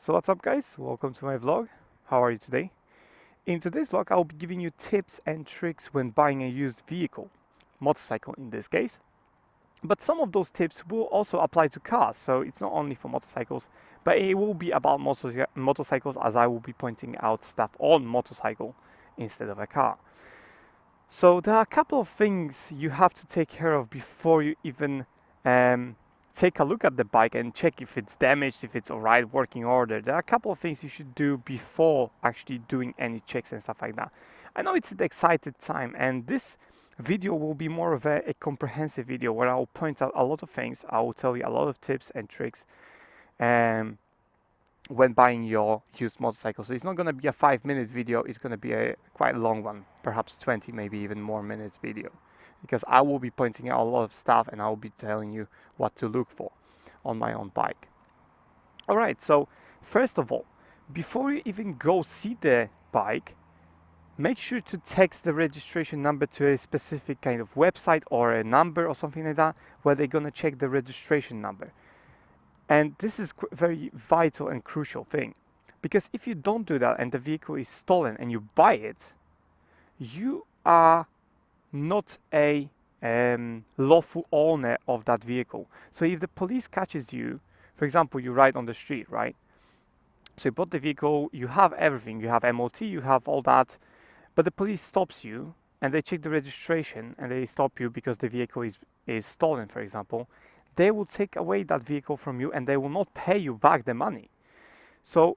So what's up guys, welcome to my vlog. How are you today? In today's vlog I'll be giving you tips and tricks when buying a used vehicle, motorcycle in this case. But some of those tips will also apply to cars, so it's not only for motorcycles, but it will be about motorcycles as I will be pointing out stuff on motorcycle instead of a car. So there are a couple of things you have to take care of before you even take a look at the bike and check if it's damaged, if it's alright, working order. There are a couple of things you should do before actually doing any checks and stuff like that. I know it's an excited time, and this video will be more of a comprehensive video where I'll point out a lot of things. I will tell you a lot of tips and tricks when buying your used motorcycle. So it's not going to be a 5-minute video, it's going to be a quite long one, perhaps 20, maybe even more minutes video, because I will be pointing out a lot of stuff and I will be telling you what to look for on my own bike. Alright, so first of all, before you even go see the bike, make sure to text the registration number to a specific kind of website or a number or something like that, where they're going to check the registration number. And this is very vital and crucial thing, because if you don't do that and the vehicle is stolen and you buy it, you are not a lawful owner of that vehicle. So if the police catches you, for example, you ride on the street, right? So you bought the vehicle, you have everything, you have MOT, you have all that, but the police stops you and they check the registration and they stop you because the vehicle is stolen, for example. They will take away that vehicle from you and they will not pay you back the money. So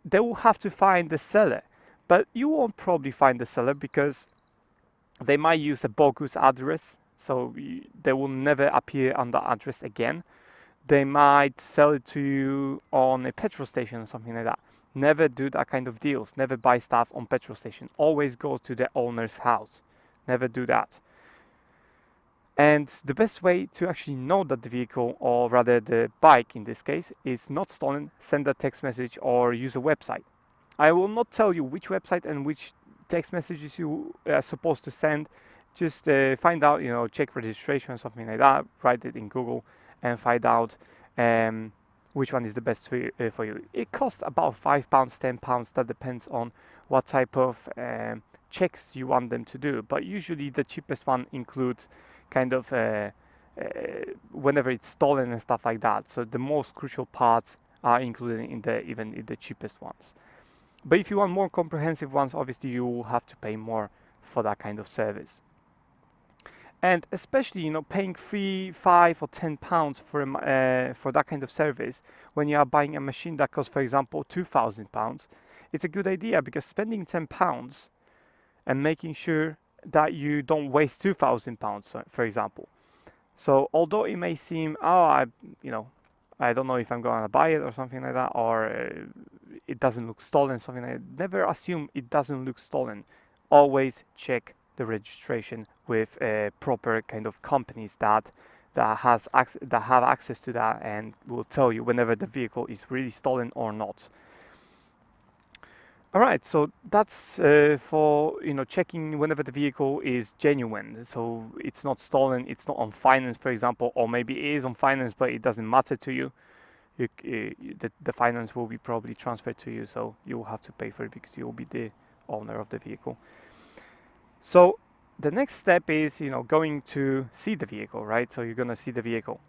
they will have to find the seller, but you won't probably find the seller because they might use a bogus address, so they will never appear on the address again. They might sell it to you on a petrol station or something like that. Never do that kind of deals. Never buy stuff on petrol station. Always go to the owner's house. Never do that. And the best way to actually know that the vehicle, or rather the bike in this case, is not stolen, send a text message or use a website. I will not tell you which website and which text messages you are supposed to send. Just find out, check registration or something like that, write it in Google and find out which one is the best for you. It costs about £5, £10, that depends on what type of checks you want them to do, but usually the cheapest one includes kind of whenever it's stolen and stuff like that. So the most crucial parts are included in even in the cheapest ones. But if you want more comprehensive ones, obviously you will have to pay more for that kind of service. And especially, paying £3, £5 or £10 for that kind of service when you are buying a machine that costs, for example, £2,000, it's a good idea, because spending £10 and making sure that you don't waste £2,000, for example. So although it may seem, I don't know if I'm going to buy it or something like that, or it doesn't look stolen, something like that. Never assume it doesn't look stolen. Always check the registration with proper kind of companies that have access to that and will tell you whenever the vehicle is really stolen or not. Alright, so that's for checking whenever the vehicle is genuine, so it's not stolen, it's not on finance, for example, or maybe it is on finance but it doesn't matter to you. The finance will be probably transferred to you, so you will have to pay for it because you will be the owner of the vehicle. So the next step is going to see the vehicle, right? So you're gonna see the vehicle.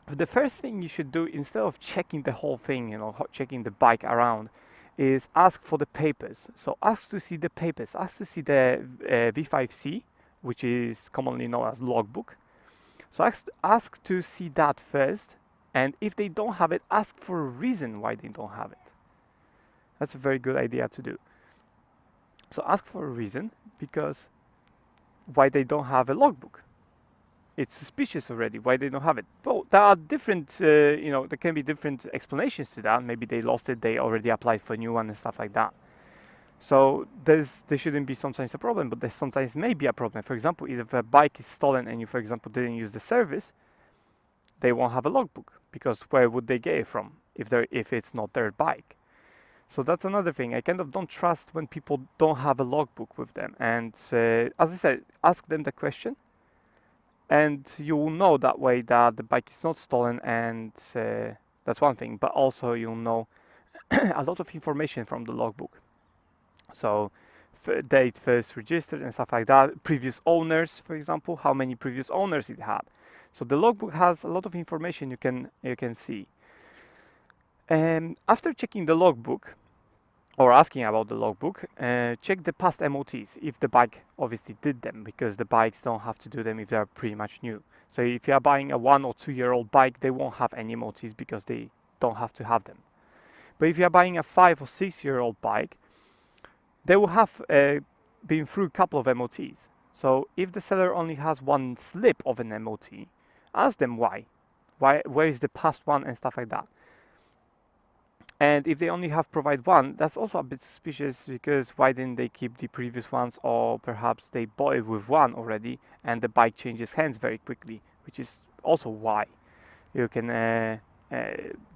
The first thing you should do, instead of checking the whole thing, checking the bike around, is ask for the papers. So ask to see the papers. Ask to see the V5C, which is commonly known as logbook. So ask to see that first, and if they don't have it, ask for a reason why they don't have it. That's a very good idea to do. So ask for a reason, because why they don't have a logbook. It's suspicious already why they don't have it. But there are different, there can be different explanations to that. Maybe they lost it, they already applied for a new one and stuff like that. So there shouldn't be sometimes a problem, but there sometimes may be a problem. For example, if a bike is stolen and you, for example, didn't use the service, they won't have a logbook, because where would they get it from if it's not their bike? So that's another thing. I kind of don't trust when people don't have a logbook with them. And as I said, ask them the question, and you will know that way that the bike is not stolen, and that's one thing. But also you'll know a lot of information from the logbook. So date first registered and stuff like that. Previous owners, for example, how many previous owners it had. So the logbook has a lot of information you can see. After checking the logbook, or asking about the logbook, check the past MOTs if the bike obviously did them, because the bikes don't have to do them if they're pretty much new. So if you are buying a 1 or 2 year old bike, they won't have any MOTs because they don't have to have them. But if you are buying a 5 or 6 year old bike, they will have been through a couple of MOTs. So if the seller only has one slip of an MOT, ask them why. Where is the past one and stuff like that. And if they only have provide one, that's also a bit suspicious, because why didn't they keep the previous ones, or perhaps they bought it with one already and the bike changes hands very quickly, which is also why. You can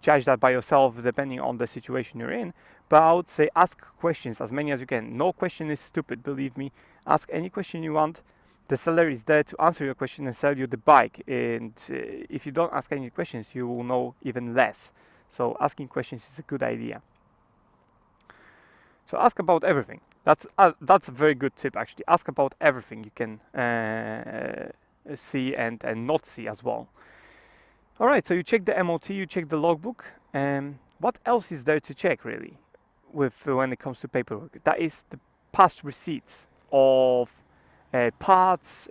judge that by yourself depending on the situation you're in. But I would say ask questions, as many as you can. No question is stupid, believe me. Ask any question you want. The seller is there to answer your question and sell you the bike. And if you don't ask any questions, you will know even less. So asking questions is a good idea. So ask about everything. That's a very good tip, actually. Ask about everything you can see and not see as well. All right, so you check the MOT, you check the logbook. What else is there to check, really, with when it comes to paperwork? That is the past receipts of parts,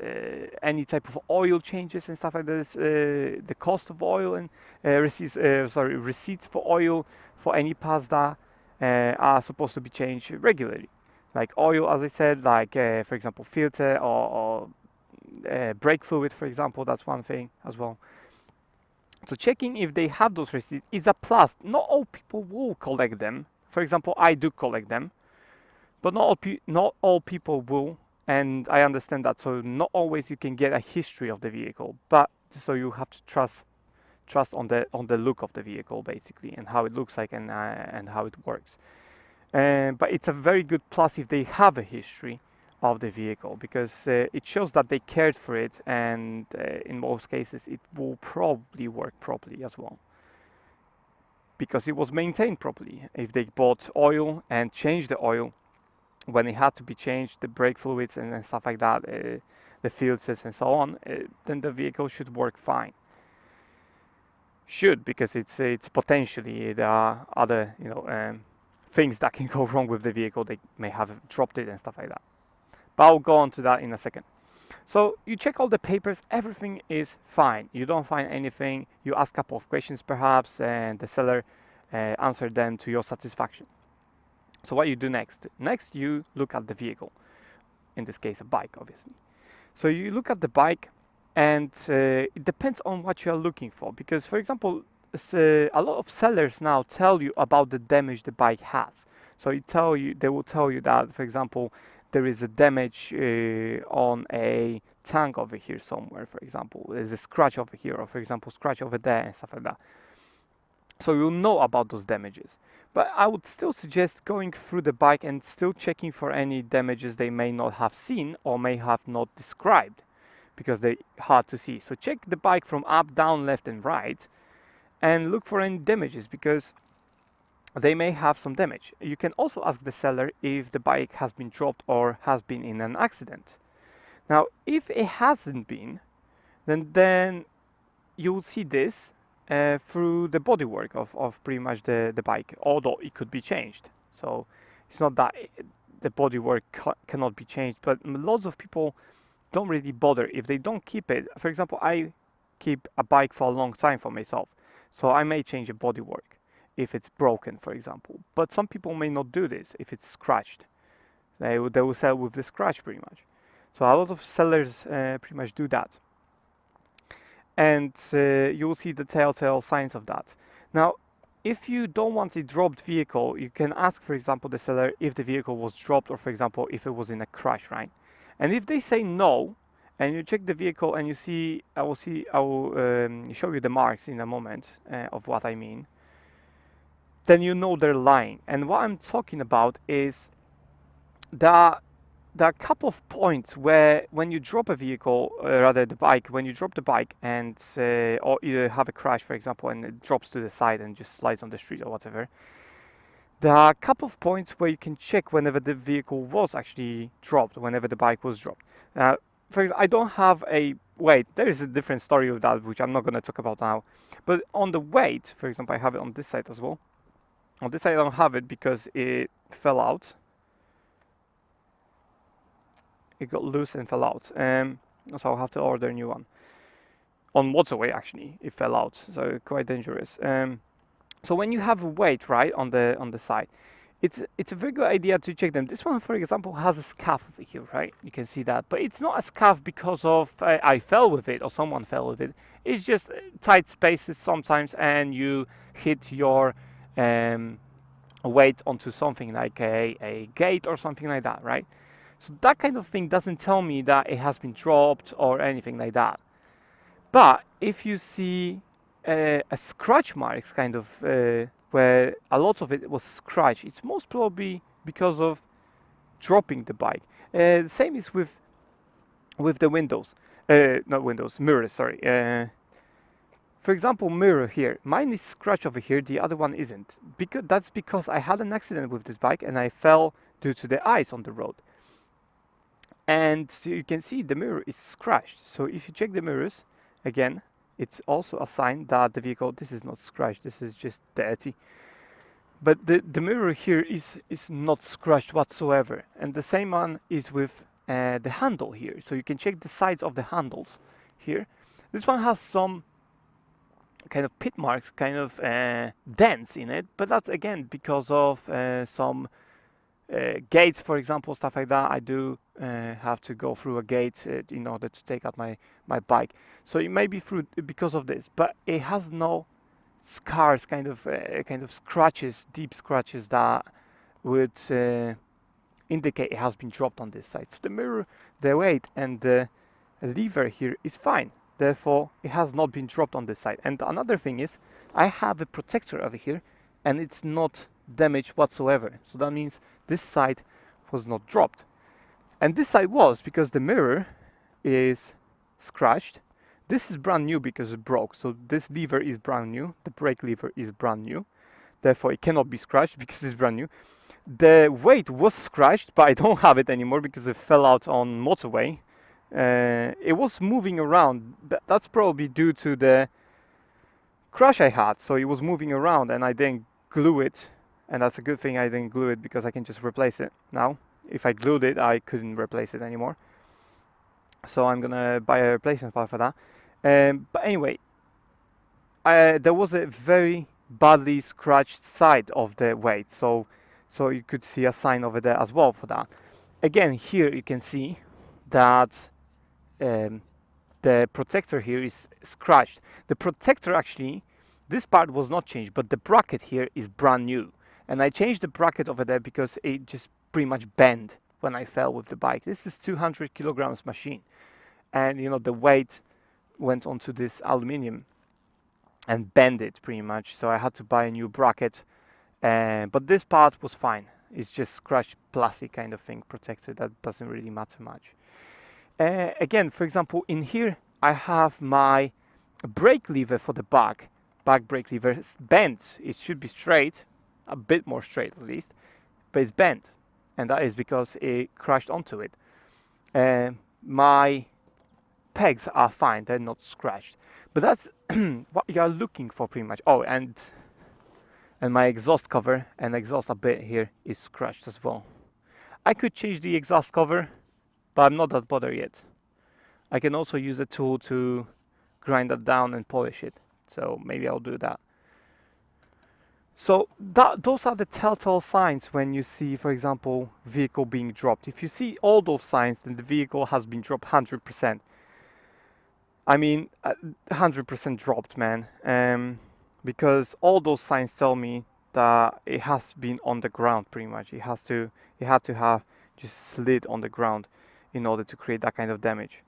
any type of oil changes and stuff like this, the cost of oil, and receipts for oil for any parts that are supposed to be changed regularly. Like oil, as I said, like for example filter or brake fluid, for example, that's one thing as well. So checking if they have those receipts is a plus. Not all people will collect them. For example, I do collect them, but not all people will, and I understand that. So not always you can get a history of the vehicle, but so you have to trust on the look of the vehicle, basically, and how it looks like, and how it works. But it's a very good plus if they have a history of the vehicle, because it shows that they cared for it, and in most cases it will probably work properly as well, because it was maintained properly. If they bought oil and changed the oil when it had to be changed, the brake fluids and stuff like that, the filters and so on, then the vehicle should work fine. Should, because it's potentially, there are other things that can go wrong with the vehicle. They may have dropped it and stuff like that. But I'll go on to that in a second. So you check all the papers, everything is fine. You don't find anything, you ask a couple of questions perhaps, and the seller answered them to your satisfaction. So what you do next? Next you look at the vehicle, in this case a bike, obviously. So you look at the bike, and it depends on what you are looking for, because for example, a lot of sellers now tell you about the damage the bike has. So they will tell you that, for example, there is a damage on a tank over here somewhere, for example. There's a scratch over here, or for example, scratch over there and stuff like that. So you'll know about those damages. But I would still suggest going through the bike and still checking for any damages they may not have seen or may have not described, because they're hard to see. So check the bike from up, down, left and right, and look for any damages, because they may have some damage. You can also ask the seller if the bike has been dropped or has been in an accident. Now, if it hasn't been, then you'll see this through the bodywork of pretty much the bike, although it could be changed. So it's not that the bodywork cannot be changed, but lots of people don't really bother if they don't keep it. For example, I keep a bike for a long time for myself, so I may change the bodywork if it's broken, for example. But some people may not do this if it's scratched. They will sell with the scratch pretty much. So a lot of sellers pretty much do that. And you will see the telltale signs of that. Now, if you don't want a dropped vehicle, you can ask, for example, the seller if the vehicle was dropped, or for example, if it was in a crash, right? And if they say no, and you check the vehicle and you see, I will show you the marks in a moment of what I mean, then you know they're lying. And what I'm talking about is there are a couple of points where when you drop a vehicle, rather the bike, when you drop the bike and or either have a crash, for example, and it drops to the side and just slides on the street or whatever, There are a couple of points where you can check whenever the vehicle was actually dropped, whenever the bike was dropped. For example, I don't have a weight. There is a different story with that, which I'm not going to talk about now. But on the weight, for example, I have it on this side as well. On this side, I don't have it because it fell out. It got loose and fell out. So I'll have to order a new one. On motorway, actually, it fell out, so quite dangerous. So when you have a weight right on the side, it's a very good idea to check them. This one, for example, has a scuff over here, right? You can see that, but it's not a scuff because of I fell with it or someone fell with it. It's just tight spaces sometimes, and you hit your weight onto something like a gate or something like that, right? So that kind of thing doesn't tell me that it has been dropped or anything like that. But if you see a scratch marks kind of where a lot of it was scratched, it's most probably because of dropping the bike. The same is with the windows, not windows, mirrors. Sorry. For example, mirror here. Mine is scratched over here. The other one isn't. Because that's because I had an accident with this bike and I fell due to the ice on the road. And so you can see the mirror is scratched. So if you check the mirrors, again, it's also a sign that the vehicle, this is not scratched, this is just dirty. But the mirror here is not scratched whatsoever. And the same one is with the handle here. So you can check the sides of the handles here. This one has some kind of pit marks, kind of dents in it, but that's again because of some gates, for example, stuff like that. I do have to go through a gate in order to take out my bike. So it may be through because of this, but it has no scars, kind of scratches, deep scratches that would indicate it has been dropped on this side. So the mirror, the weight, and the lever here is fine. Therefore, it has not been dropped on this side. And another thing is, I have a protector over here, and it's not damaged whatsoever. So that means this side was not dropped. And this side was, because the mirror is scratched. This is brand new because it broke. So this lever is brand new. The brake lever is brand new. Therefore, it cannot be scratched because it's brand new. The weight was scratched, but I don't have it anymore because it fell out on motorway. It was moving around. That's probably due to the crash I had. So it was moving around and I didn't glue it. And that's a good thing I didn't glue it because I can just replace it now. If I glued it, I couldn't replace it anymore. So I'm gonna buy a replacement part for that. But anyway, there was a very badly scratched side of the weight. So you could see a sign over there as well for that. Again, here you can see that the protector here is scratched. The protector actually, this part was not changed, but the bracket here is brand new. And I changed the bracket over there because it just pretty much bent when I fell with the bike. This is 200 kilograms machine. And you know, the weight went onto this aluminium and bent it pretty much. So I had to buy a new bracket. But this part was fine. It's just scratched plastic kind of thing, protector. That doesn't really matter much. Again, for example, in here I have my brake lever for the back brake lever is bent. It should be straight, a bit more straight at least, but it's bent, and that is because it crashed onto it. My pegs are fine, they're not scratched, but that's what you're looking for pretty much. Oh, and my exhaust cover and exhaust a bit here is scratched as well. I could change the exhaust cover, but I'm not that bothered yet. I can also use a tool to grind that down and polish it, so maybe I'll do that. So those are the telltale signs when you see, for example, vehicle being dropped. If you see all those signs, then the vehicle has been dropped 100%. I mean, 100% dropped, man. Because all those signs tell me that it has been on the ground pretty much. It had to have just slid on the ground in order to create that kind of damage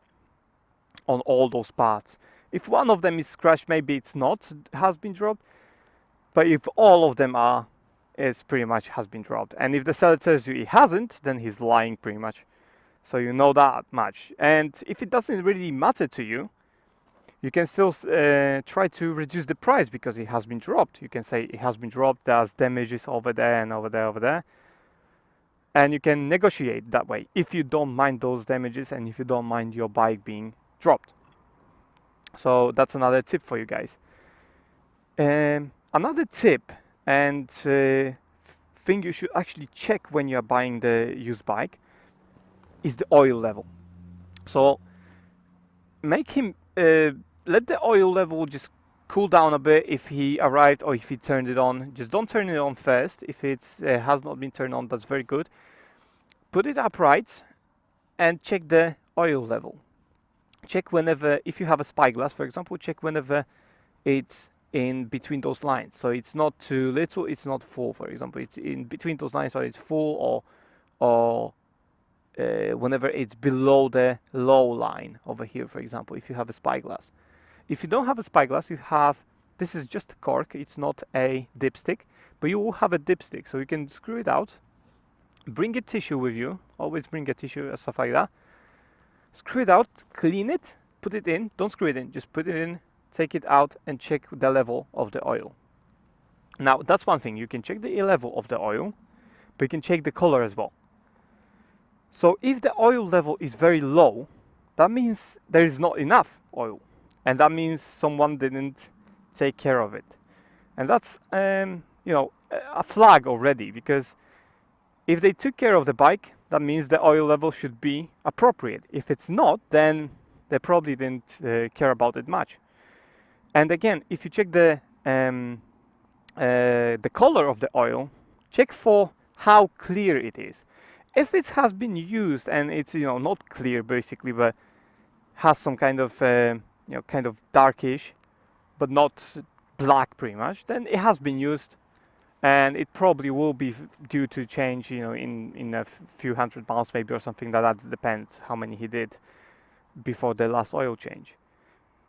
on all those parts. If one of them is scratched, maybe it's not has been dropped. But if all of them are, it's pretty much has been dropped. And if the seller tells you it hasn't, then he's lying pretty much. So you know that much. And if it doesn't really matter to you, you can still try to reduce the price because it has been dropped. You can say it has been dropped, there's damages over there and over there, over there. And you can negotiate that way if you don't mind those damages and if you don't mind your bike being dropped. So that's another tip for you guys. Another tip and thing you should actually check when you're buying the used bike is the oil level. So make him let the oil level just cool down a bit if he arrived or if he turned it on. Just don't turn it on first. If it has not been turned on, that's very good. Put it upright and check the oil level. Check whenever, if you have a spyglass, for example, check whenever it's in between those lines. So it's not too little, it's not full, for example. It's in between those lines, so it's full, or whenever it's below the low line over here, for example, if you have a spyglass. If you don't have a spyglass, you have, this is just a cork, it's not a dipstick, but you will have a dipstick, so you can screw it out, bring a tissue with you, always bring a tissue and stuff like that, screw it out, clean it, put it in, don't screw it in, just put it in, take it out and check the level of the oil. Now that's one thing, you can check the level of the oil, but you can check the color as well. So if the oil level is very low, that means there is not enough oil, and that means someone didn't take care of it, and that's a flag already, because if they took care of the bike, that means the oil level should be appropriate. If it's not, then they probably didn't care about it much. And again, if you check the color of the oil, check for how clear it is. If it has been used and it's not clear basically, but has some kind of kind of darkish, but not black pretty much, then it has been used, and it probably will be due to change in a few hundred miles maybe or something like that. Depends how many he did before the last oil change.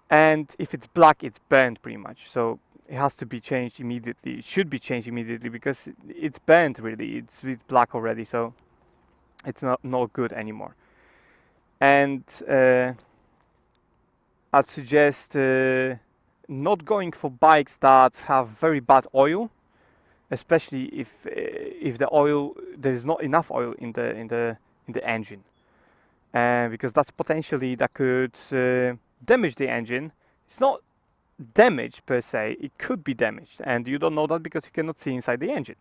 And if it's black, it's burnt pretty much, so it has to be changed immediately. It should be changed immediately because it's burnt really. It's black already, so it's not good anymore. And I'd suggest not going for bikes that have very bad oil, especially if the oil, there is not enough oil in the engine, because that's potentially that could damage the engine. It's not damaged per se, it could be damaged, and you don't know that because you cannot see inside the engine.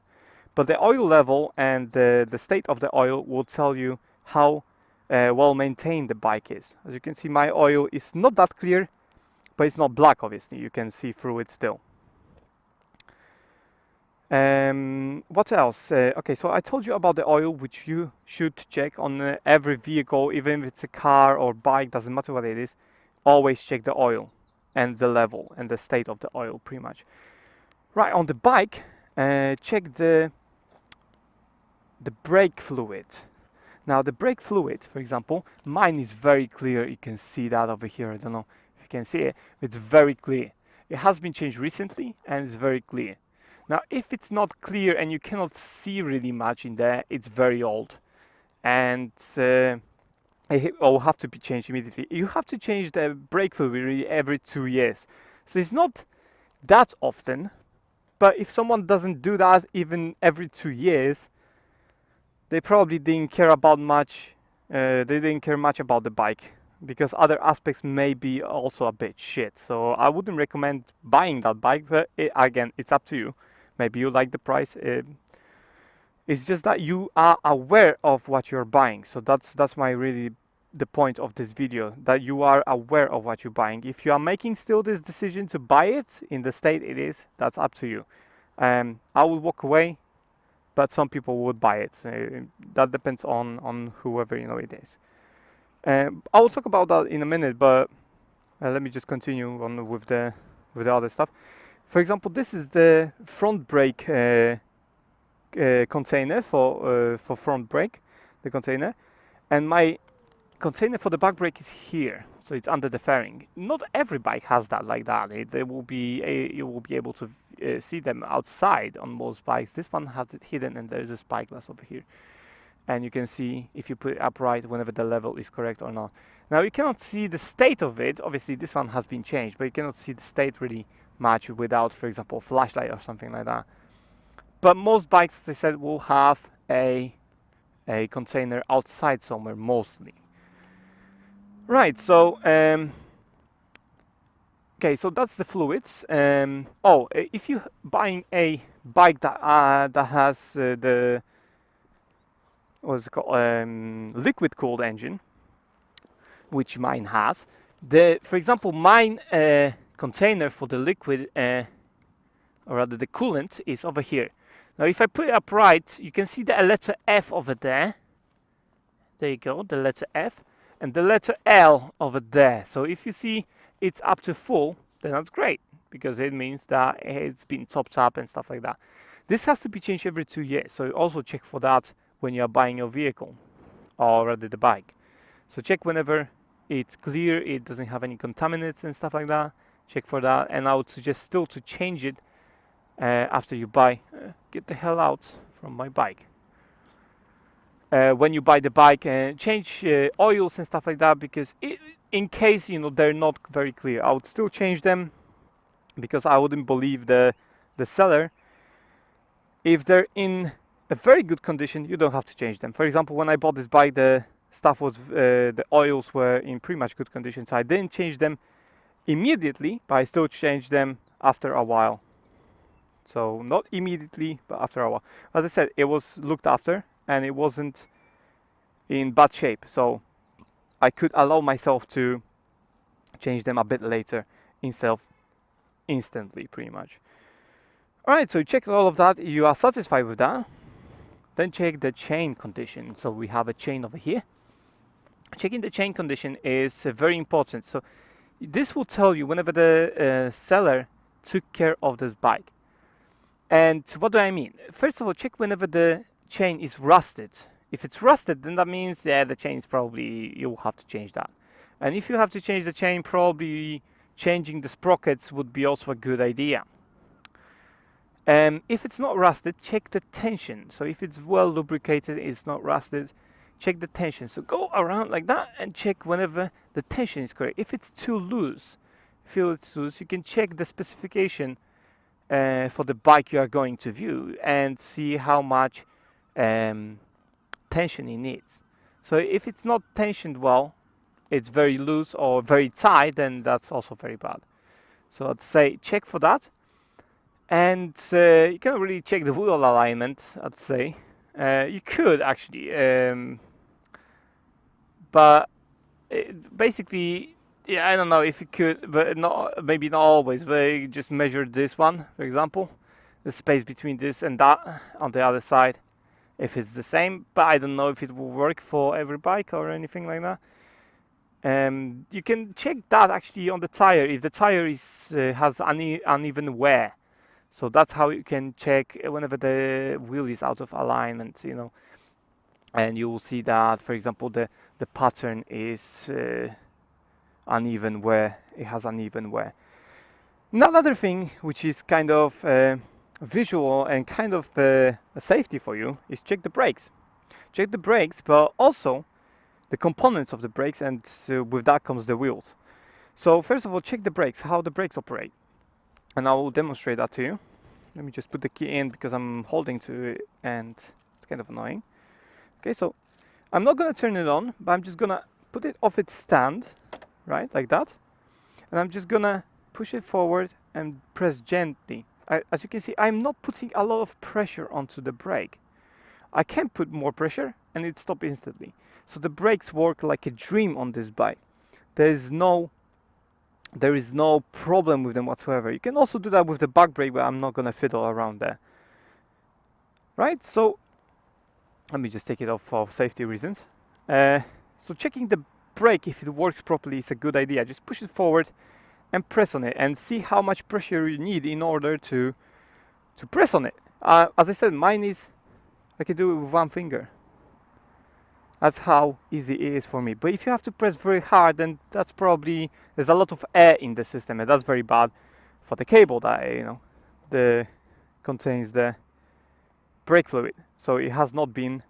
But the oil level and the state of the oil will tell you how well maintained the bike is. As you can see, my oil is not that clear, but it's not black, obviously. You can see through it still. What else? Okay, so I told you about the oil, which you should check on every vehicle, even if it's a car or bike, doesn't matter what it is. Always check the oil and the level and the state of the oil, pretty much. Right, on the bike, check the brake fluid. Now the brake fluid, for example, mine is very clear. You can see that over here. I don't know if you can see it. It's very clear. It has been changed recently and it's very clear. Now if it's not clear and you cannot see really much in there, it's very old, and it will have to be changed immediately. You have to change the brake fluid really every 2 years. So it's not that often, but if someone doesn't do that even every 2 years, they probably didn't care about much. They didn't care much about the bike, because other aspects may be also a bit shit. So I wouldn't recommend buying that bike, but again, it's up to you. Maybe you like the price. It's just that you are aware of what you're buying. So that's my really the point of this video, that you are aware of what you're buying. If you are making still this decision to buy it in the state it is, that's up to you. I will walk away, but some people would buy it. That depends on whoever it is. I will talk about that in a minute, but let me just continue on with the other stuff. For example, this is the front brake container for front brake, the container, and my container for the back brake is here, so it's under the fairing. Not every bike has that like that. You will be able to see them outside on most bikes. This one has it hidden, and there's a spyglass over here, and you can see if you put it upright whenever the level is correct or not. Now you cannot see the state of it. Obviously this one has been changed, but you cannot see the state really much without, for example, a flashlight or something like that. But most bikes, as I said, will have a container outside somewhere mostly. Right, so okay, so that's the fluids. If you're buying a bike that has the what's it called, liquid cooled engine, which mine has, for example, mine container for the liquid, or rather the coolant, is over here. Now, if I put it upright, you can see the letter F over there. There you go, the letter F, and the letter L over there. So if you see it's up to full, then that's great, because it means that it's been topped up and stuff like that. This has to be changed every 2 years, so also check for that when you're buying your vehicle, or rather the bike. So check whenever it's clear, it doesn't have any contaminants and stuff like that. Check for that, and I would suggest still to change it after you buy. Get the hell out from my bike. When you buy the bike, and change oils and stuff like that, because in case they're not very clear, I would still change them, because I wouldn't believe the seller. If they're in a very good condition, you don't have to change them. For example, when I bought this bike, the stuff was the oils were in pretty much good condition, so I didn't change them immediately, but I still changed them after a while. So not immediately, but after a while. As I said, it was looked after and it wasn't in bad shape, so I could allow myself to change them a bit later instead of instantly, pretty much. Alright, so you check all of that, you are satisfied with that. Then check the chain condition. So we have a chain over here. Checking the chain condition is very important. So this will tell you whenever the seller took care of this bike. And what do I mean? First of all, check whenever the chain is rusted. If it's rusted, then that means the chain is probably, you'll have to change that. And if you have to change the chain, probably changing the sprockets would be also a good idea. If it's not rusted, check the tension. So if it's well lubricated, it's not rusted, check the tension. So go around like that and check whenever the tension is correct. If it's too loose, feel it's loose, you can check the specification for the bike you are going to view and see how much tension it needs. So if it's not tensioned well, it's very loose or very tight, then that's also very bad. So I'd say check for that. And you can't really check the wheel alignment, I'd say. You could actually, but basically, yeah, I don't know if you could, but not, maybe not always. But you just measure this one, for example, the space between this and that on the other side, if it's the same. But I don't know if it will work for every bike or anything like that. You can check that actually on the tire if the tire has uneven wear. So that's how you can check whenever the wheel is out of alignment, and you will see that, for example, the pattern is uneven wear. It has uneven wear. Another thing which is kind of visual and kind of a safety for you is check the brakes. Check the brakes, but also the components of the brakes, and with that comes the wheels. So first of all, check the brakes, how the brakes operate. And I will demonstrate that to you. Let me just put the key in because I'm holding to it and it's kind of annoying. Okay, so I'm not going to turn it on, but I'm just going to put it off its stand, right, like that. And I'm just going to push it forward and press gently. As you can see, I'm not putting a lot of pressure onto the brake. I can put more pressure and it stops instantly. So the brakes work like a dream on this bike. There is no problem with them whatsoever. You can also do that with the back brake, but I'm not gonna fiddle around there. Right, so let me just take it off for safety reasons. So checking the brake if it works properly is a good idea. Just push it forward and press on it and see how much pressure you need in order to press on it. As I said, mine is, I can do it with one finger. That's how easy it is for me. But if you have to press very hard, then that's probably, there's a lot of air in the system, and that's very bad for the cable that contains the brake fluid. So it has not been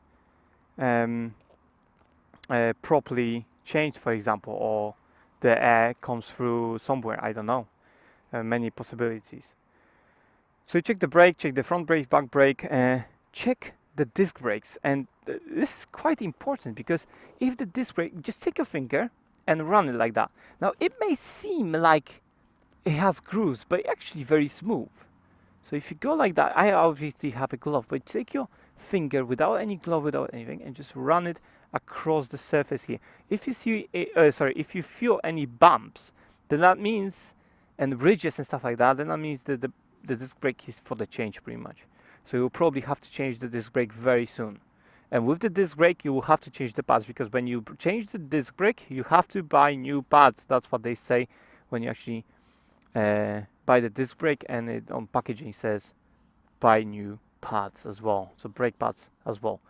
properly changed, for example, or the air comes through somewhere. I don't know. Many possibilities. So you check the brake, check the front brake, back brake, check the disc brakes, and this is quite important because if the disc brake, just take your finger and run it like that. Now it may seem like it has grooves, but actually very smooth. So if you go like that, I obviously have a glove, but take your finger without any glove, without anything, and just run it across the surface here. If you see, if you feel any bumps, then that means, and ridges and stuff like that, then that means that the disc brake is for the change pretty much. So you'll probably have to change the disc brake very soon. And with the disc brake, you will have to change the pads, because when you change the disc brake, you have to buy new pads. That's what they say when you actually buy the disc brake, and it on packaging says buy new pads as well, so brake pads as well.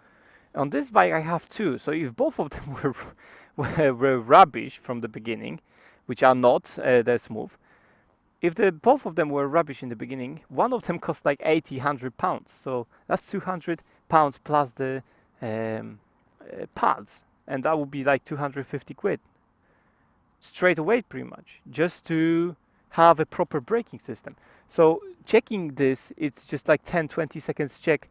On this bike I have two, so if both of them were rubbish from the beginning, which are not, they're smooth. If both of them were rubbish in the beginning, one of them cost like 100 pounds, so that's 200 pounds plus the pads, and that would be like 250 quid straight away pretty much, just to have a proper braking system. So checking this, it's just like 10-20 seconds check.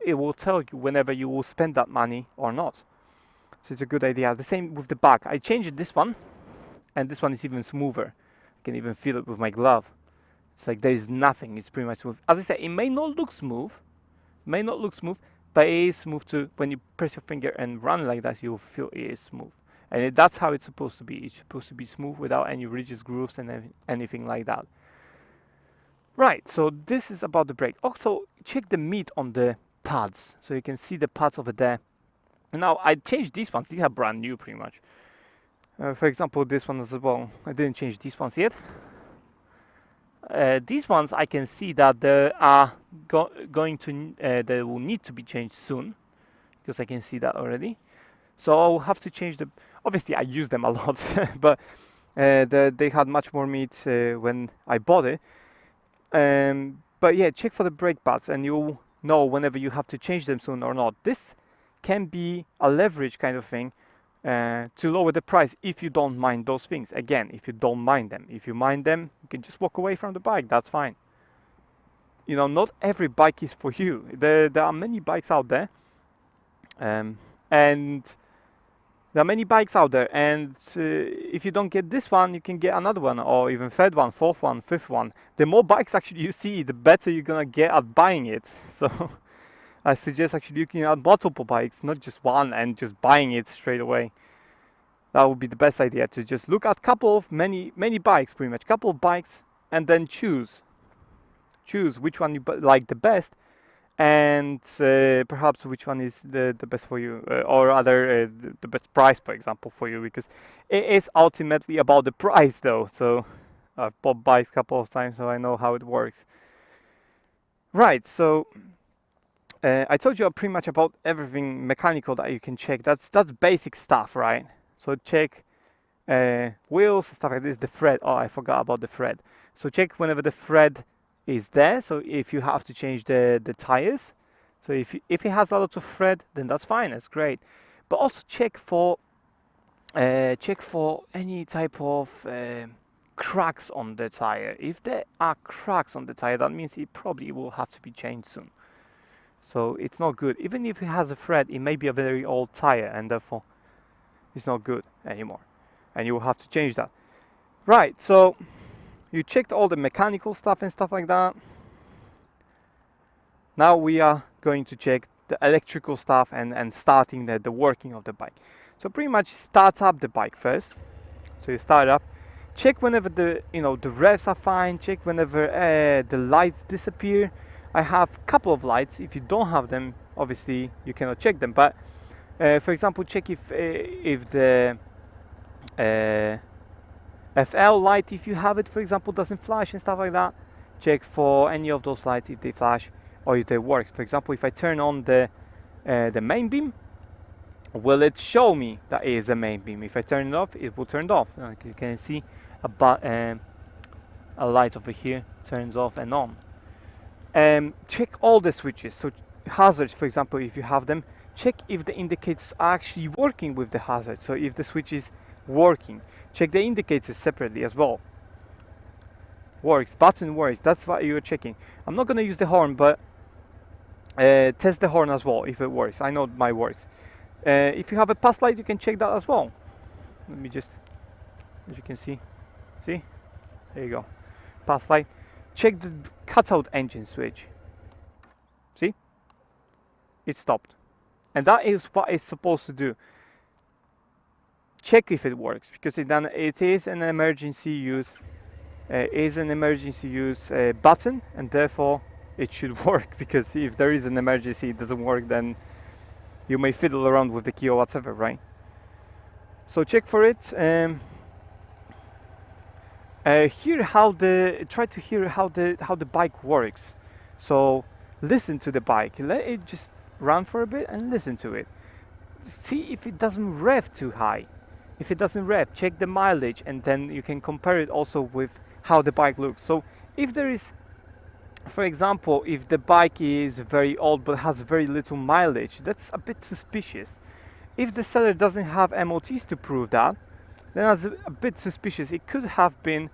It will tell you whenever you will spend that money or not. So it's a good idea. The same with the back. I changed this one, and this one is even smoother. I can even feel it with my glove. It's like there is nothing. It's pretty much smooth. As I said, it may not look smooth, but it is smooth too. When you press your finger and run like that, you'll feel it is smooth. And that's how it's supposed to be. It's supposed to be smooth without any ridges, grooves, and anything like that. Right, so this is about the brake. Also, check the meat on the pads. So you can see the pads over there. And now, I changed these ones. These are brand new, pretty much. For example, this one as well. I didn't change these ones yet. These ones, I can see that they are they will need to be changed soon. Because I can see that already. So I'll have to change the. Obviously, I use them a lot, but they had much more meat when I bought it. But yeah, check for the brake pads, and you'll know whenever you have to change them soon or not. This can be a leverage kind of thing to lower the price if you don't mind those things. Again, if you don't mind them, if you mind them, you can just walk away from the bike. That's fine. You know, not every bike is for you. There are many bikes out there, and there are many bikes out there, and if you don't get this one, you can get another one, or even third one, fourth one, fifth one. The more bikes actually you see, the better you're gonna get at buying it. So I suggest actually looking at multiple bikes, not just one, and just buying it straight away. That would be the best idea, to just look at many bikes, pretty much, couple of bikes, and then choose which one you like the best, and perhaps which one is the best for you, or rather the best price, for example, for you, because it is ultimately about the price though. So I've bought bikes a couple of times, so I know how it works. Right, so I told you pretty much about everything mechanical that you can check. That's basic stuff, right? So check wheels, stuff like this, the thread. Oh, I forgot about the thread. So check whenever the thread is there. So if you have to change the tires, so if it has a lot of thread, then that's fine, that's great. But also check for any type of cracks on the tire. If there are cracks on the tire, that means it probably will have to be changed soon. So it's not good. Even if it has a thread, it may be a very old tire, and therefore it's not good anymore, and you will have to change that. Right, so you checked all the mechanical stuff and stuff like that. Now we are going to check the electrical stuff and starting the working of the bike. So pretty much start up the bike first. So you start up, check whenever the revs are fine, check whenever the lights disappear. I have a couple of lights. If you don't have them, obviously you cannot check them, but for example, check if the FL light, if you have it, for example, doesn't flash and stuff like that. Check for any of those lights if they flash or if they work. For example, if I turn on the main beam, will it show me that it is a main beam? If I turn it off, it will turn off. Like you can see a light over here turns off and on. Check all the switches. So hazards, for example, if you have them, check if the indicators are actually working with the hazard. So if the switch is working, check the indicators separately as well. Works, button works, that's what you're checking. I'm not going to use the horn, but test the horn as well if it works. I know mine works. If you have a pass light, you can check that as well. Let me just, as you can see, there you go, pass light. Check the cutout engine switch. See, it stopped, and that is what it's supposed to do. Check if it works, because it is an emergency use. Button, and therefore it should work, because if there is an emergency, it doesn't work, then you may fiddle around with the key or whatever, right? So check for it. Try to hear how the bike works. So listen to the bike, let it just run for a bit and listen to it. See if it doesn't rev too high. If it doesn't rev, check the mileage, and then you can compare it also with how the bike looks. So if there is, for example, if the bike is very old but has very little mileage, that's a bit suspicious. If the seller doesn't have MOTs to prove that, then that's a bit suspicious. It could have been,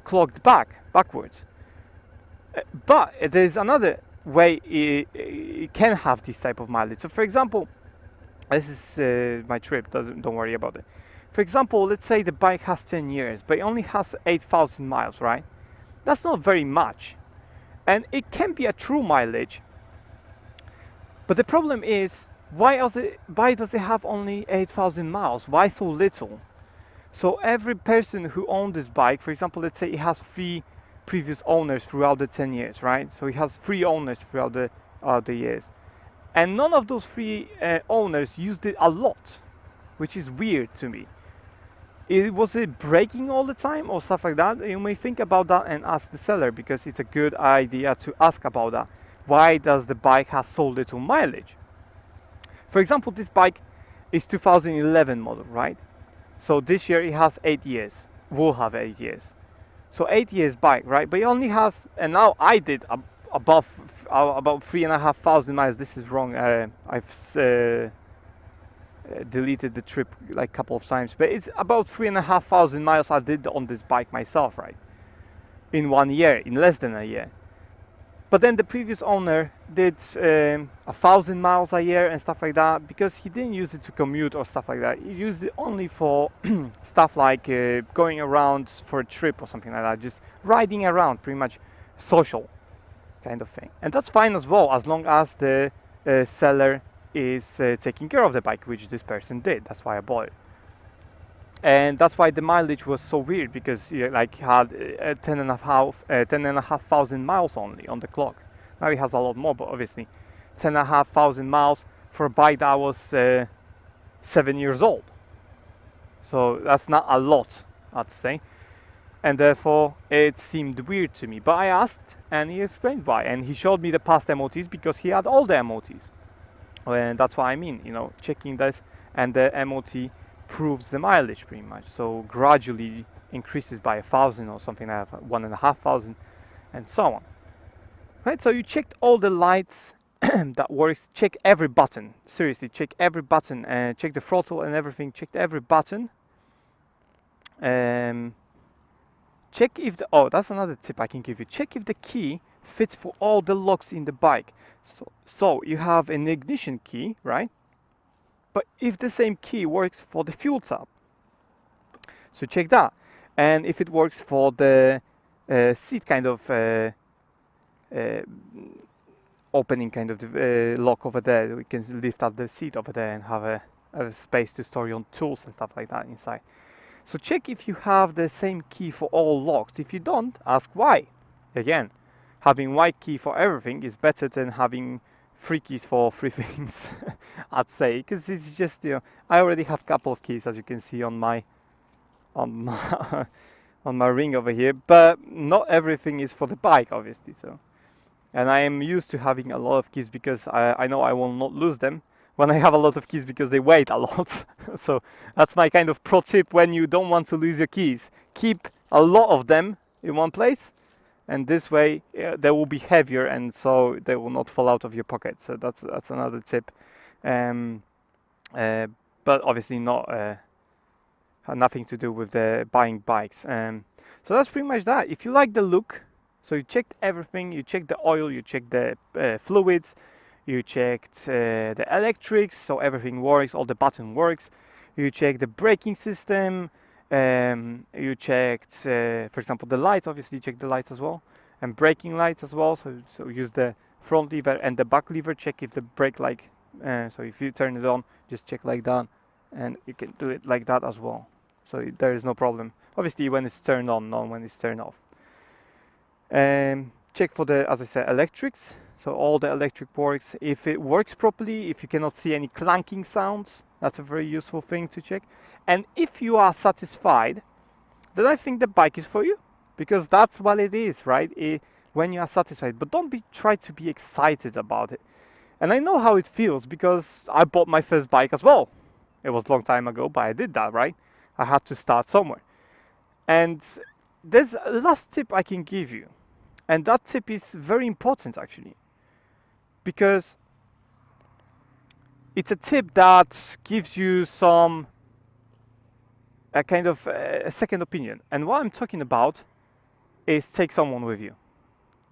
clogged backwards. But there's another way it can have this type of mileage. So for example, this is my trip, don't worry about it. For example, let's say the bike has 10 years, but it only has 8,000 miles, right? That's not very much. And it can be a true mileage. But the problem is, why does it have only 8,000 miles? Why so little? So every person who owned this bike, for example, let's say it has 3 previous owners throughout the 10 years, right? So it has 3 owners throughout the years. And none of those 3 owners used it a lot, which is weird to me. Was it breaking all the time or stuff like that? You may think about that and ask the seller, because it's a good idea to ask about that. Why does the bike have so little mileage? For example, this bike is 2011 model, right? So this year it has 8 years, will have 8 years. So 8 years bike, right? But it only has, and now I did about 3,500 miles. This is wrong. I've deleted the trip like a couple of times, but it's about 3,500 miles I did on this bike myself, right? In 1 year, in less than a year. But then the previous owner did 1,000 miles a year and stuff like that, because he didn't use it to commute or stuff like that. He used it only for stuff like going around for a trip or something like that, just riding around, pretty much social kind of thing. And that's fine as well, as long as the seller is taking care of the bike, which this person did. That's why I bought it. And that's why the mileage was so weird, because he had 10,500 miles only on the clock. Now he has a lot more, but obviously 10,500 miles for a bike that was 7 years old. So that's not a lot, I'd say. And therefore it seemed weird to me. But I asked, and he explained why. And he showed me the past MOTs, because he had all the MOTs. And that's what I mean, checking this, and the MOT proves the mileage pretty much. So gradually increases by 1,000 or something like that, 1,500, and so on. Right, so you checked all the lights that works. Check every button. Seriously, check every button. Check the throttle and everything. Check every button. Check if that's another tip I can give you. Check if the key fits for all the locks in the bike. So you have an ignition key, right? But if the same key works for the fuel tab, so check that. And if it works for the seat kind of opening kind of lock over there, we can lift up the seat over there and have a space to store your tools and stuff like that inside. So check if you have the same key for all locks. If you don't, ask why. Again, having one key for everything is better than having 3 keys for 3 things, I'd say, because it's just, I already have a couple of keys, as you can see on my on my ring over here, but not everything is for the bike, obviously. So, and I am used to having a lot of keys, because I know I will not lose them when I have a lot of keys, because they weigh a lot. So that's my kind of pro tip when you don't want to lose your keys. Keep a lot of them in one place, and this way they will be heavier, and so they will not fall out of your pocket. So that's another tip. Um, but obviously not had nothing to do with the buying bikes. So that's pretty much that. If you like the look, so you checked everything, you checked the oil, you checked the fluids, you checked the electrics, so everything works, all the button works. You checked the braking system. You checked, for example, the lights. Obviously, you check the lights as well, and braking lights as well. So use the front lever and the back lever. Check if the brake light. So if you turn it on, just check like that, and you can do it like that as well. So there is no problem. Obviously, when it's turned on, not when it's turned off. Check for the, as I said, electrics. So all the electric works. If it works properly, if you cannot see any clanking sounds, that's a very useful thing to check. And if you are satisfied, then I think the bike is for you, because that's what it is, right? When you are satisfied, but don't try to be excited about it. And I know how it feels because I bought my first bike as well. It was a long time ago, but I did that, right? I had to start somewhere. And there's a last tip I can give you. And that tip is very important actually, because it's a tip that gives you a kind of a second opinion. And what I'm talking about is take someone with you.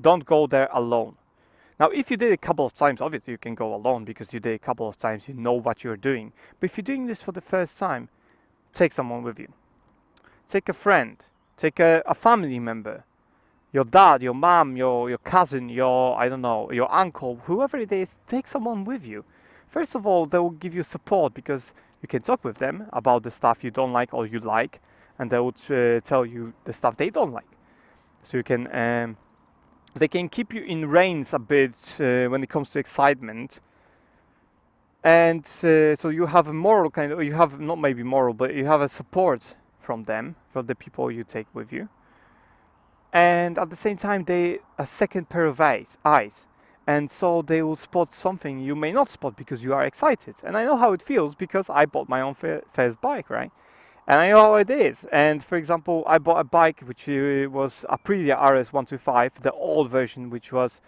Don't go there alone. Now, if you did it a couple of times, obviously you can go alone because you did it a couple of times, you know what you're doing. But if you're doing this for the first time, take someone with you. Take a friend, take a family member, your dad, your mom, your cousin, I don't know, your uncle, whoever it is, take someone with you. First of all, they will give you support because you can talk with them about the stuff you don't like or you like, and they would tell you the stuff they don't like. So you can, they can keep you in reins a bit when it comes to excitement. And so you have a moral kind of, you have not maybe moral, but you have a support from them, from the people you take with you. And at the same time, they a second pair of eyes, and so they will spot something you may not spot because you are excited. And I know how it feels because I bought my own first bike, right? And I know how it is. And for example, I bought a bike which was a Aprilia RS125, the old version, which was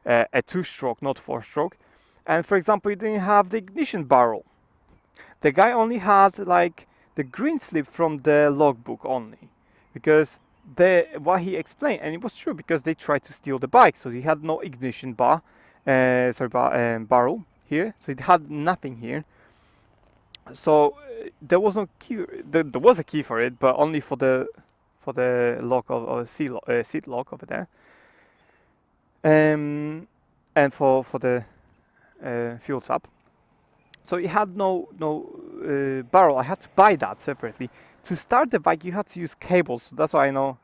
a two-stroke, not four-stroke. And for example, it didn't have the ignition barrel. The guy only had like the green slip from the logbook only, because what he explained, and it was true, because they tried to steal the bike, so he had no ignition barrel here, so it had nothing here. So there was no key. There was a key for it, but only for the lock of seat lock over there, and for the fuel tap. So it had no barrel. I had to buy that separately. To start the bike, you had to use cables. So that's why I know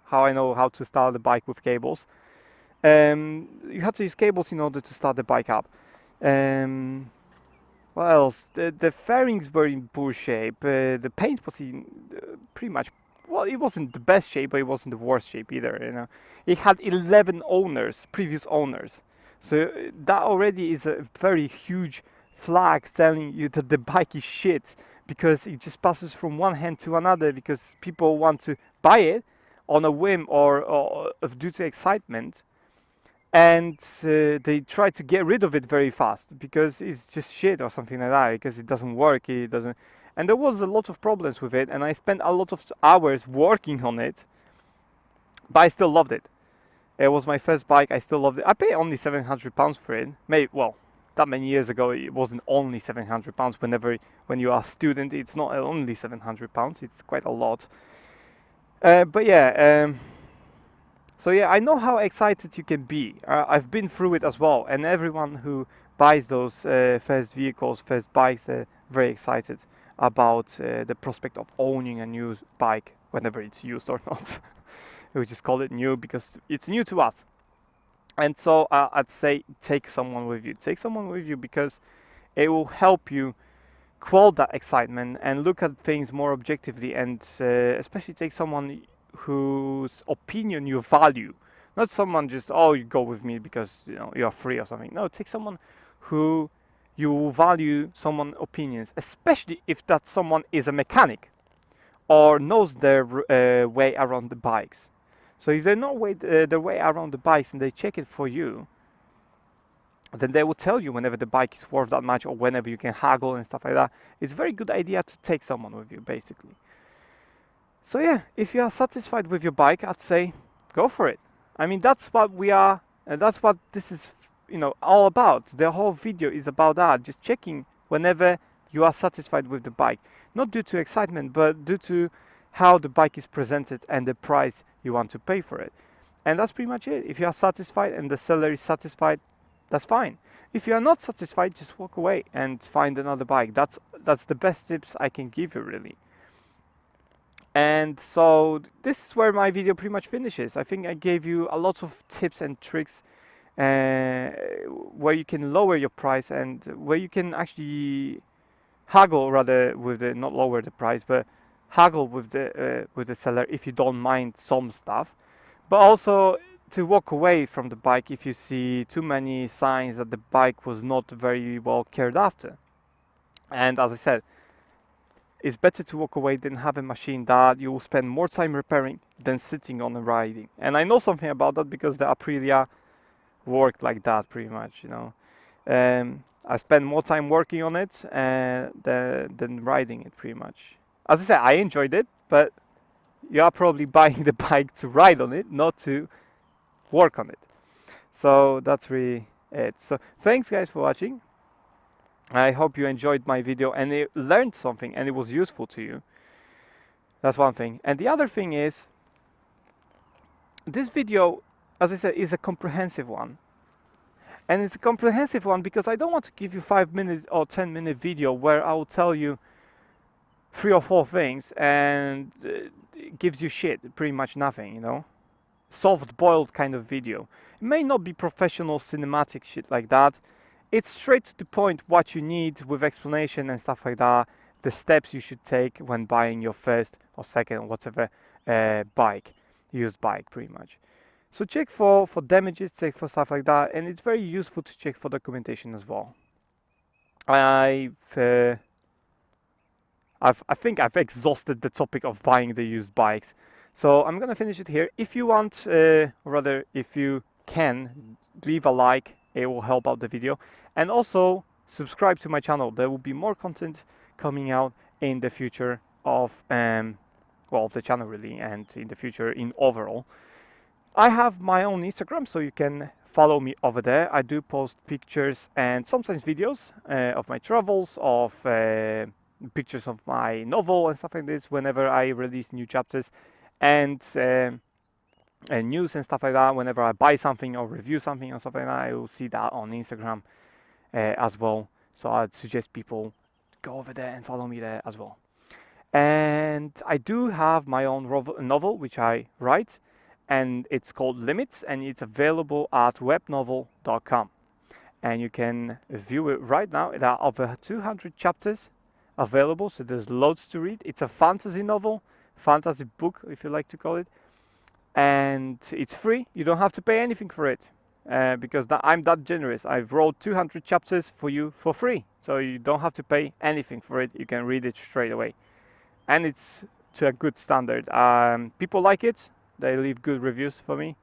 how to start the bike with cables. You had to use cables in order to start the bike up. What else? The fairings were in poor shape. The paint was in pretty much, well, it wasn't the best shape, but it wasn't the worst shape either. You know, it had 11 owners, previous owners. So that already is a very huge flag telling you that the bike is shit, because it just passes from one hand to another because people want to buy it on a whim or due to excitement, and they try to get rid of it very fast because it's just shit or something like that, because it doesn't work, it doesn't. And there was a lot of problems with it, and I spent a lot of hours working on it, but I still loved it. It was my first bike. I still loved it. I paid only £700 for it. Maybe, well, that many years ago, it wasn't only £700. When you are a student, it's not only £700. It's quite a lot. But yeah. So yeah, I know how excited you can be. I've been through it as well, and everyone who buys those first vehicles, first bikes, very excited about the prospect of owning a new bike, whenever it's used or not. We just call it new because it's new to us. And so I'd say take someone with you. Take someone with you because it will help you quell that excitement and look at things more objectively, and especially take someone whose opinion you value. Not someone just, oh, you go with me because you're free or something. No, take someone who you value, someone's opinions, especially if that someone is a mechanic or knows their way around the bikes. So if they know their way around the bikes and they check it for you, then they will tell you whenever the bike is worth that much or whenever you can haggle and stuff like that. It's a very good idea to take someone with you, basically. So yeah, if you are satisfied with your bike, I'd say go for it. I mean, that's what we are, that's what this is, all about. The whole video is about that, just checking whenever you are satisfied with the bike. Not due to excitement, but due to how the bike is presented and the price you want to pay for it. And that's pretty much it. If you are satisfied and the seller is satisfied, that's fine. If you are not satisfied, just walk away and find another bike. That's the best tips I can give you, really. And so this is where my video pretty much finishes. I think I gave you a lot of tips and tricks where you can lower your price and where you can actually haggle, rather, with the, not lower the price, but haggle with the seller if you don't mind some stuff. But also to walk away from the bike if you see too many signs that the bike was not very well cared after. And as I said, it's better to walk away than have a machine that you will spend more time repairing than sitting on and riding. And I know something about that because the Aprilia worked like that pretty much, I spent more time working on it than riding it pretty much. As I said, I enjoyed it, but you are probably buying the bike to ride on it, not to work on it. So that's really it. So thanks guys for watching. I hope you enjoyed my video and you learned something and it was useful to you. That's one thing. And the other thing is, this video, as I said, is a comprehensive one. And it's a comprehensive one because I don't want to give you 5-minute or 10-minute video where I will tell you 3 or 4 things and it gives you shit, pretty much nothing, soft-boiled kind of video. It may not be professional cinematic shit like that. It's straight to the point what you need with explanation and stuff like that. The steps you should take when buying your first or second or whatever bike, used bike, pretty much. So check for damages, check for stuff like that, and it's very useful to check for documentation as well. I think I've exhausted the topic of buying the used bikes. So I'm gonna finish it here. If you want, rather, if you can, leave a like. It will help out the video. And also subscribe to my channel. There will be more content coming out in the future of, of the channel really, and in the future in overall. I have my own Instagram, so you can follow me over there. I do post pictures and sometimes videos of my travels, of pictures of my novel and stuff like this whenever I release new chapters, and news and stuff like that. Whenever I buy something or review something or stuff like that, I will see that on Instagram as well. So I'd suggest people go over there and follow me there as well. And I do have my own novel which I write, and it's called Limits, and it's available at webnovel.com, and you can view it right now. There are over 200 chapters available, so there's loads to read. It's a fantasy novel, fantasy book if you like to call it, and it's free. You don't have to pay anything for it because I'm that generous. I've wrote 200 chapters for you for free, so you don't have to pay anything for it. You can read it straight away, and it's to a good standard. People like it. They leave good reviews for me,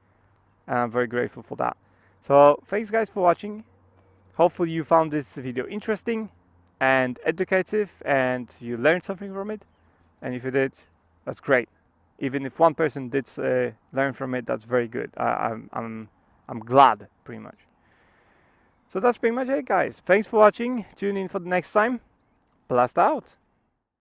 and I'm very grateful for that. So thanks guys for watching. Hopefully you found this video interesting and educative and you learned something from it, and if you did, that's great. Even if one person did learn from it, that's very good. I'm glad, pretty much. So that's pretty much it guys. Thanks for watching. Tune in for the next time. Blast out.